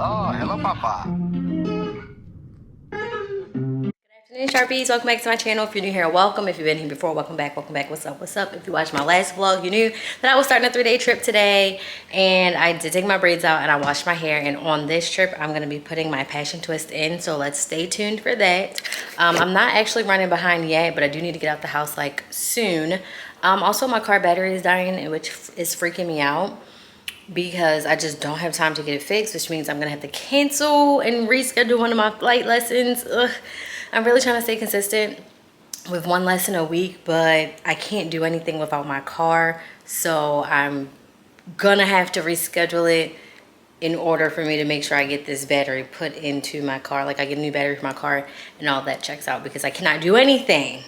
Oh, hello, Papa. Good afternoon, Sharpies. Welcome back to my channel. If you're new here, welcome. If you've been here before, welcome back. Welcome back. What's up? What's up? If you watched my last vlog, you knew that I was starting a 3-day trip today. And I did take my braids out and I washed my hair. And on this trip, I'm going to be putting my passion twist in. So let's stay tuned for that. I'm not actually running behind yet, but I do need to get out the house like soon. Also, my car battery is dying, which is freaking me out, because I just don't have time to get it fixed, which means I'm gonna have to cancel and reschedule one of my flight lessons. Ugh. I'm really trying to stay consistent with one lesson a week, but I can't do anything without my car, so I'm gonna have to reschedule it in order for me to make sure I get this battery put into my car. Like, I get a new battery for my car and all that checks out, because I cannot do anything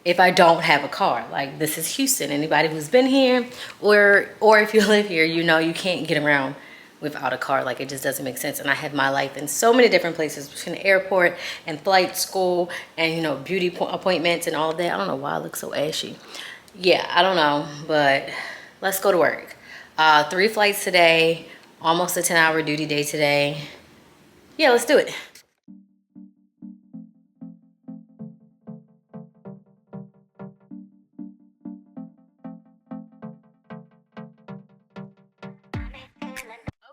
if I don't have a car. Like, this is Houston. Anybody who's been here or if you live here, you know you can't get around without a car. Like, it just doesn't make sense. And I have my life in so many different places, between the airport and flight school and, you know, beauty appointments and all of that. I don't know why I look so ashy. Yeah, I don't know, but let's go to work. 3 flights today, almost a 10-hour duty day today. Yeah, let's do it.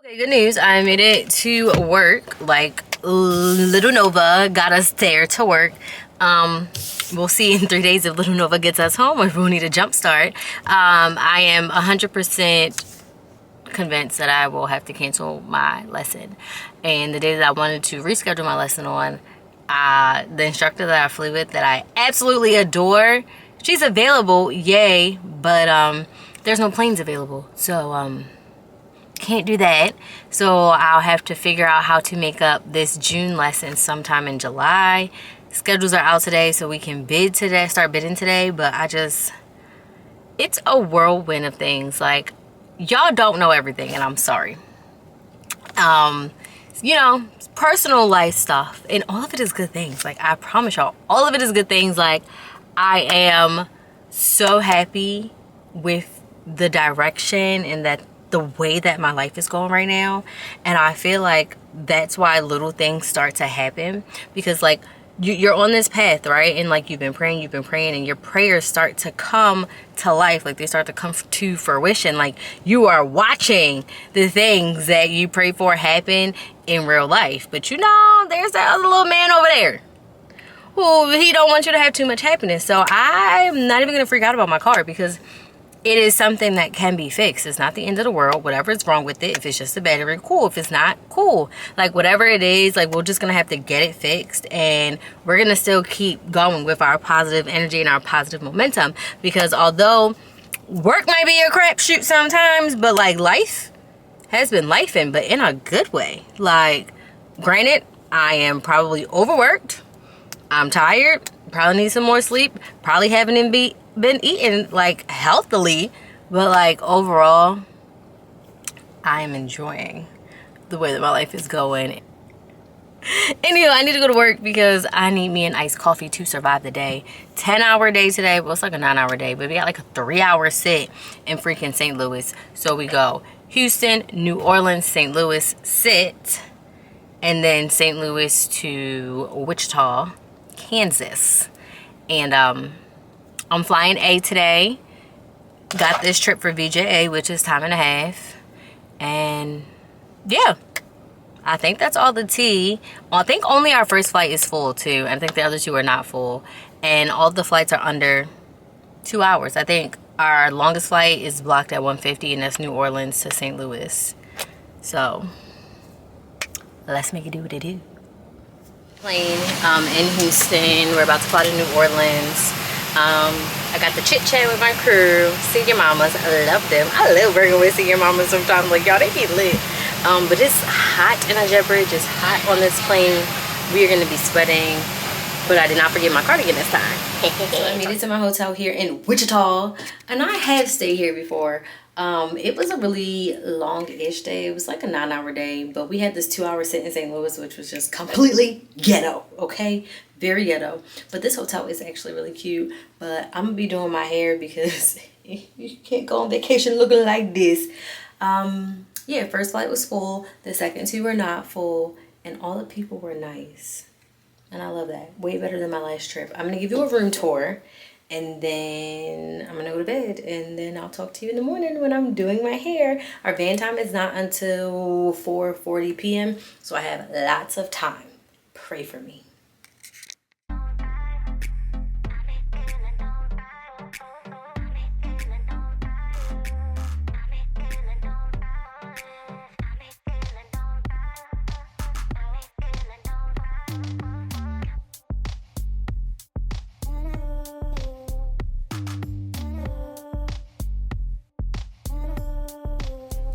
Okay, good news. I made it to work. Like, Little Nova got us there to work. We'll see in 3 days if Little Nova gets us home or if we'll need a jump start. I am 100% convinced that I will have to cancel my lesson. And the day that I wanted to reschedule my lesson on, the instructor that I flew with, that I absolutely adore, she's available, yay, but there's no planes available. So, can't do that. So I'll have to figure out how to make up this June lesson sometime in July. Schedules are out today, so we can bid today, start bidding today, but it's a whirlwind of things. Like, y'all don't know everything, and I'm sorry. You know, personal life stuff, and all of it is good things. Like, I promise y'all, all of it is good things. Like, I am so happy with the direction and that the way that my life is going right now. And I feel like that's why little things start to happen, because like you're on this path, right? And like you've been praying, and your prayers start to come to life. Like, they start to come to fruition. Like, you are watching the things that you pray for happen in real life. But you know, there's that other little man over there who, he don't want you to have too much happiness. So I'm not even gonna freak out about my car, because it is something that can be fixed. It's not the end of the world. Whatever is wrong with it, if it's just a battery, cool. If it's not, cool. Like, whatever it is, like, we're just gonna have to get it fixed, and we're gonna still keep going with our positive energy and our positive momentum. Because although work might be a crapshoot sometimes, but like, life has been lifing, but in a good way. Like, granted, I am probably overworked, I'm tired, probably need some more sleep, probably haven't been eating like healthily, but like, overall, I am enjoying the way that my life is going. Anyway, I need to go to work because I need me an iced coffee to survive the day. 10-hour day today. Well, it's like a 9-hour day, but we got like a 3-hour sit in freaking St. Louis. So we go Houston, New Orleans, St. Louis, sit, and then St. Louis to Wichita, Kansas. And I'm flying A today. Got this trip for VJA, which is time and a half. And yeah, I think that's all the tea. Well, I think only our first flight is full too. I think the other 2 are not full. And all the flights are under 2 hours. I think our longest flight is blocked at 1:50, and that's New Orleans to St. Louis. So let's make it do what it do. Plane in Houston. We're about to fly to New Orleans. I got the chit chat with my crew, senior mamas. I love them. I love working with senior mamas sometimes. Like, y'all, they be lit. But it's hot in a jet bridge. It's hot on this plane. We are gonna be sweating, but I did not forget my cardigan this time. So I made it to my hotel here in Wichita, and I have stayed here before. It was a really long-ish day. It was like a 9-hour day, but we had this 2-hour sit in St. Louis, which was just completely ghetto, okay? Very ghetto. But this hotel is actually really cute, but I'm gonna be doing my hair because you can't go on vacation looking like this. Yeah, first flight was full. The second two were not full. And all the people were nice. And I love that. Way better than my last trip. I'm going to give you a room tour. And then I'm going to go to bed. And then I'll talk to you in the morning when I'm doing my hair. Our van time is not until 4:40 p.m. So I have lots of time. Pray for me.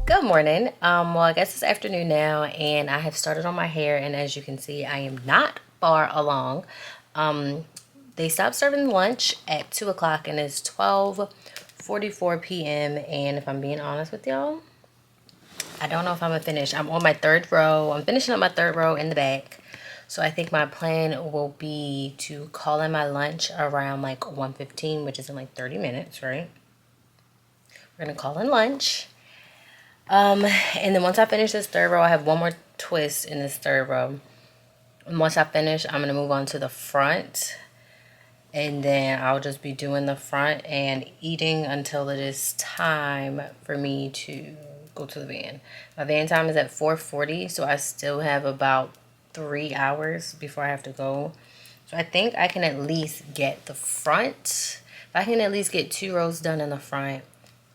Good morning. Well, I guess it's afternoon now, and I have started on my hair, and as you can see, I am not far along. They stopped serving lunch at 2 o'clock, and it's 12:44 p.m. And if I'm being honest with y'all, I don't know if I'm gonna finish. I'm on my third row. I'm finishing up my third row in the back. So I think my plan will be to call in my lunch around like 1:15, which is in like 30 minutes, right? We're gonna call in lunch. And then once I finish this third row, I have one more twist in this third row. And once I finish, I'm gonna move on to the front. And then I'll just be doing the front and eating until it is time for me to go to the van. My van time is at 4:40, so I still have about 3 hours before I have to go. So I think I can at least get the front. If I can at least get 2 rows done in the front,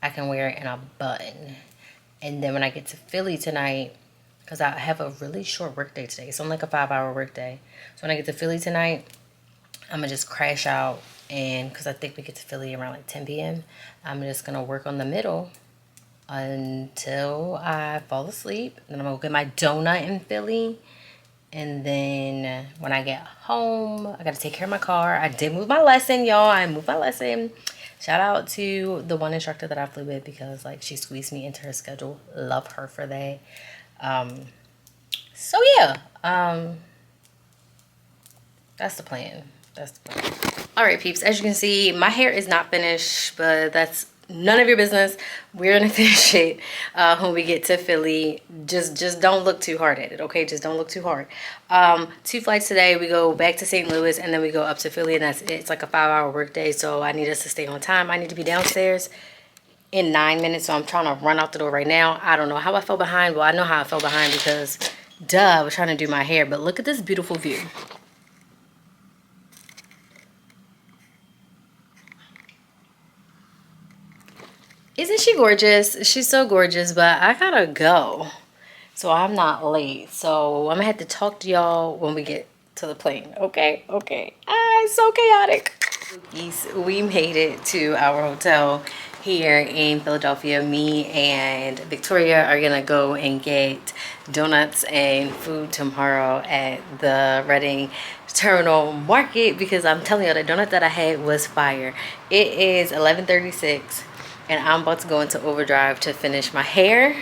I can wear it in a button. And then when I get to Philly tonight, because I have a really short work day today, so I'm like a 5-hour work day. So when I get to Philly tonight, I'm gonna just crash out, and because I think we get to Philly around like 10 p.m. I'm just gonna work on the middle until I fall asleep. Then I'm gonna get my donut in Philly, and then when I get home, I gotta take care of my car. I did move my lesson, y'all. I moved my lesson. Shout out to the one instructor that I flew with, because like she squeezed me into her schedule. Love her for that. So yeah, that's the plan. All right, peeps, as you can see, my hair is not finished, but that's none of your business. We're gonna finish it when we get to Philly. Just don't look too hard at it, okay? Just don't look too hard. 2 flights today. We go back to St. Louis, and then we go up to Philly, and that's it. It's like a 5-hour work day, so I need us to stay on time. I need to be downstairs in 9 minutes, so I'm trying to run out the door right now. I don't know how I fell behind. Well, I know how I fell behind because, duh, I was trying to do my hair. But look at this beautiful view. Isn't she gorgeous? She's so gorgeous, but I gotta go. So I'm not late. So I'm gonna have to talk to y'all when we get to the plane. Okay? Okay. Ah, it's so chaotic. We made it to our hotel here in Philadelphia. Me and Victoria are gonna go and get donuts and food tomorrow at the Reading Terminal Market, because I'm telling you, the donut that I had was fire. It is 11:36. And I'm about to go into overdrive to finish my hair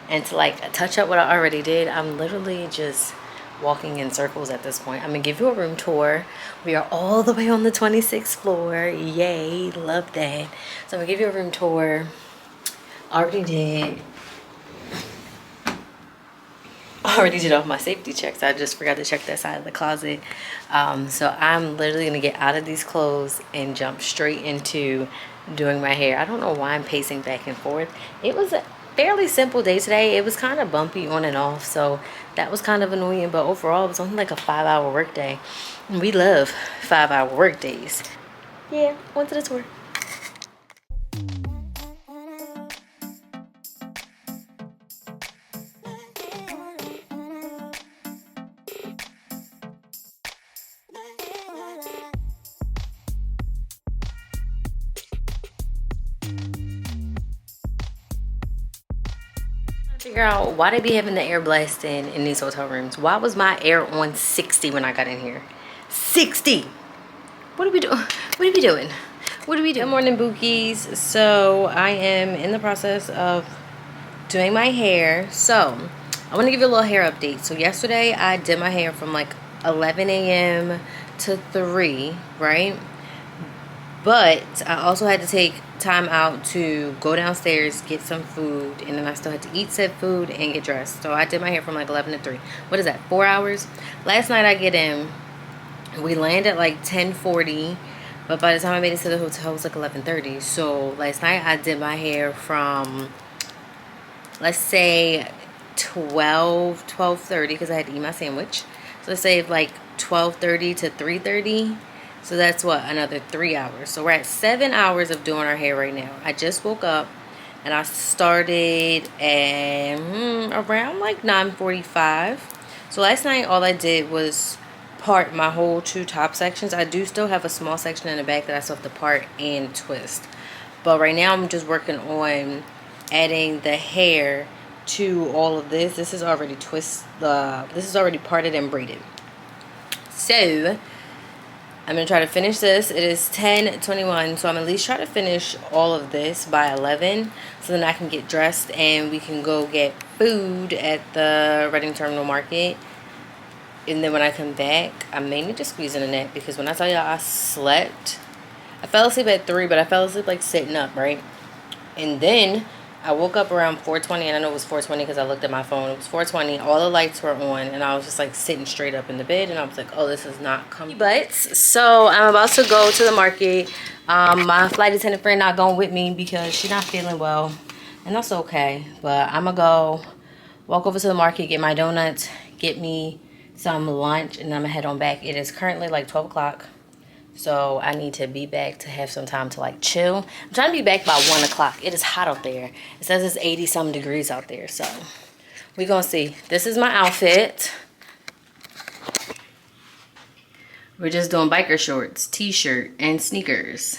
and to like touch up what I already did. I'm literally just walking in circles at this point. I'm gonna give you a room tour. We are all the way on the 26th floor. Yay, love that. So I'm gonna give you a room tour. Already did all my safety checks. I just forgot to check that side of the closet. So I'm literally gonna get out of these clothes and jump straight into doing my hair. I don't know why I'm pacing back and forth. It was a fairly simple day today. It was kind of bumpy on and off, so that was kind of annoying, but overall it was only like a 5-hour work day. And we love 5-hour work days. Yeah, on to the tour. Figure out why they be having the air blasting in these hotel rooms. Why was my air on 60 when I got in here? 60. What are we doing? What are we doing? What are we doing? Good morning, Bookies. So I am in the process of doing my hair. So I want to give you a little hair update. So yesterday I did my hair from like 11 a.m. to 3, right? But I also had to take time out to go downstairs, get some food, and then I still had to eat said food and get dressed. So I did my hair from like 11 to 3. What is that, 4 hours? Last night I get in, we land at like 10:40, but by the time I made it to the hotel it was like 11:30. So last night I did my hair from, let's say 12:30, because I had to eat my sandwich. So let's say like 12:30 to 3:30. So that's what, another 3 hours. So we're at 7 hours of doing our hair right now. I just woke up and I started at around like 9:45. So last night all I did was part my whole 2 top sections. I do still have a small section in the back that I still have to part and twist. But right now I'm just working on adding the hair to all of this. This is already this is already parted and braided. So I'm gonna try to finish this. It is 10:21, so I'm at least try to finish all of this by 11, so then I can get dressed and we can go get food at the Reading Terminal Market. And then when I come back, I may need to squeeze in a nap, because when I tell y'all I slept, I fell asleep at 3, but I fell asleep like sitting up, right? And then I woke up around 4:20, and I know it was 4:20 because I looked at my phone. It was 4:20. All the lights were on, and I was just like sitting straight up in the bed, and I was like, oh, this is not coming. But so I'm about to go to the market. My flight attendant friend not going with me because she's not feeling well, and that's okay. But I'm gonna go walk over to the market, get my donuts, get me some lunch, and I'm gonna head on back. It is currently like 12 o'clock. So I need to be back to have some time to like chill. I'm trying to be back by 1 o'clock. It is hot out there. It says it's 80 some degrees out there. So we're gonna see. This is my outfit. We're just doing biker shorts, t-shirt, and sneakers.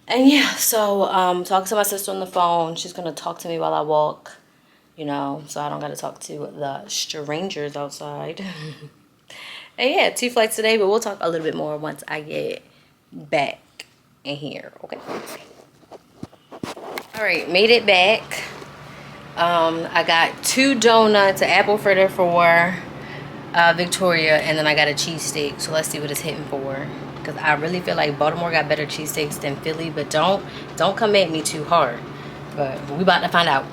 And yeah, so talking to my sister on the phone. She's gonna talk to me while I walk, you know, so I don't gotta talk to the strangers outside. And yeah, 2 flights today, but we'll talk a little bit more once I get back in here, okay? All right, made it back. I got 2 donuts, an apple fritter for Victoria, and then I got a cheesesteak. So let's see what it's hitting for, because I really feel like Baltimore got better cheesesteaks than Philly, but don't come at me too hard. But we about to find out.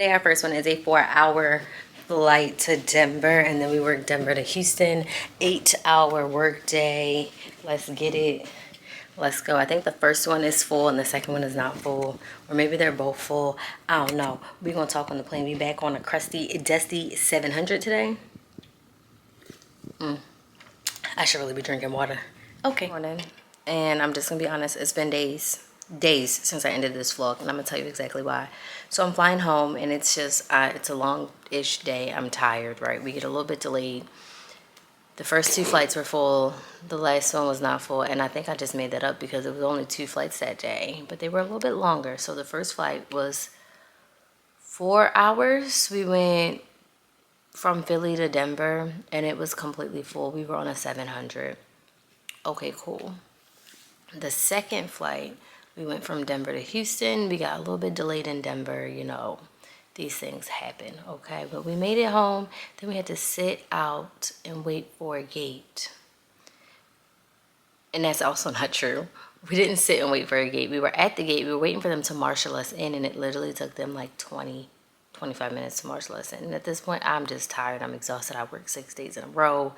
Our first one is a 4-hour flight to Denver, and then we work Denver to Houston. 8-hour work day. Let's get it. Let's go. I think the first one is full and the second one is not full, or maybe they're both full. I don't know. We're gonna talk on the plane. We back on a crusty, dusty 700 today. I should really be drinking water. Okay. Morning. And I'm just gonna be honest, it's been days since I ended this vlog, and I'm gonna tell you exactly why. So I'm flying home, and it's just it's a long-ish day. I'm tired, right? We get a little bit delayed. The first 2 flights were full. The last one was not full, and I think I just made that up because it was only 2 flights that day, but they were a little bit longer. So the first flight was 4 hours. We went from Philly to Denver, and it was completely full. We were on a 700. Okay, cool. The second flight, we went from Denver to Houston. We got a little bit delayed in Denver, you know. These things happen, okay? But we made it home. Then we had to sit out and wait for a gate. And that's also not true. We didn't sit and wait for a gate. We were at the gate. We were waiting for them to marshal us in, and it literally took them like 25 minutes to marshal us in. And at this point, I'm just tired. I'm exhausted. I worked 6 days in a row.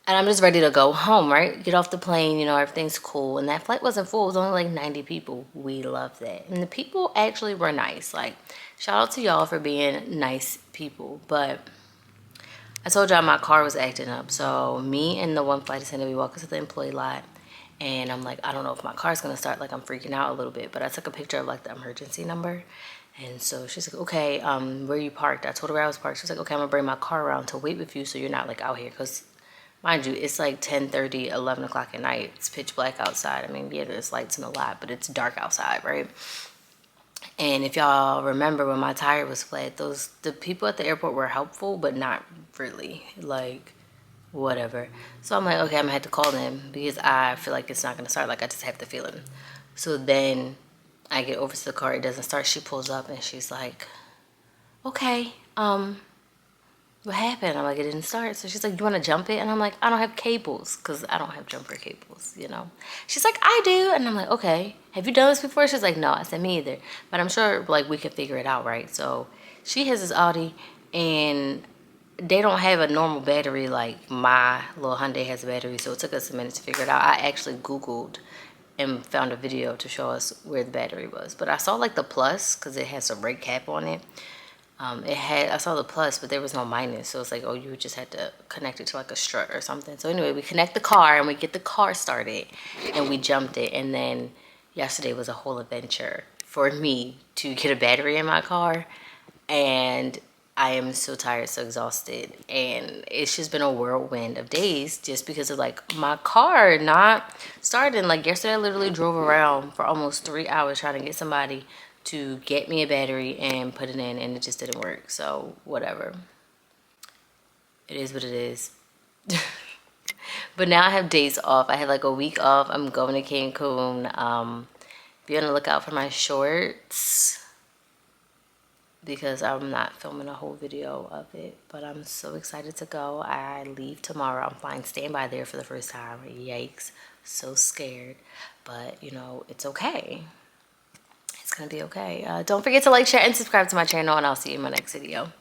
And I'm just ready to go home, right? Get off the plane, you know, everything's cool. And that flight wasn't full. It was only like 90 people. We love that. And the people actually were nice. Like, shout out to y'all for being nice people. But I told y'all my car was acting up. So me and the one flight attendant, we walk into the employee lot. And I'm like, I don't know if my car's going to start. Like, I'm freaking out a little bit. But I took a picture of, like, the emergency number. And so she's like, okay, where you parked? I told her where I was parked. She's like, okay, I'm going to bring my car around to wait with you so you're not, like, out here. Because mind you, it's like 10:30, 11 o'clock at night. It's pitch black outside. I mean, yeah, there's lights in the lot, but it's dark outside, right? And if y'all remember when my tire was flat, the people at the airport were helpful, but not really. Like, whatever. So I'm like, okay, I'm gonna have to call them because I feel like it's not gonna start. Like, I just have the feeling. So then I get over to the car, it doesn't start. She pulls up and she's like, okay, what happened? I'm like, it didn't start. So she's like, do you want to jump it? And I'm like, I don't have cables because I don't have jumper cables, you know. She's like, I do. And I'm like, okay, have you done this before? She's like, no. I said, me either. But I'm sure like we could figure it out, right? So she has this Audi and they don't have a normal battery like my little Hyundai has a battery. So it took us a minute to figure it out. I actually Googled and found a video to show us where the battery was. But I saw like the plus because it has a brake cap on it. I saw the plus, but there was no minus. So it's like, oh, you just had to connect it to like a strut or something. So anyway, we connect the car and we get the car started and we jumped it. And then yesterday was a whole adventure for me to get a battery in my car. And I am so tired, so exhausted. And it's just been a whirlwind of days just because of like my car not starting. Like yesterday, I literally drove around for almost 3 hours trying to get somebody to get me a battery and put it in, and it just didn't work. So whatever, it is what it is. But now I have days off. I have like a week off. I'm going to Cancun. Be on the lookout for my shorts because I'm not filming a whole video of it, but I'm so excited to go. I leave tomorrow. I'm flying standby there for the first time. Yikes, so scared, but you know, it's okay. It's gonna be okay. Don't forget to like, share, and subscribe to my channel, and I'll see you in my next video.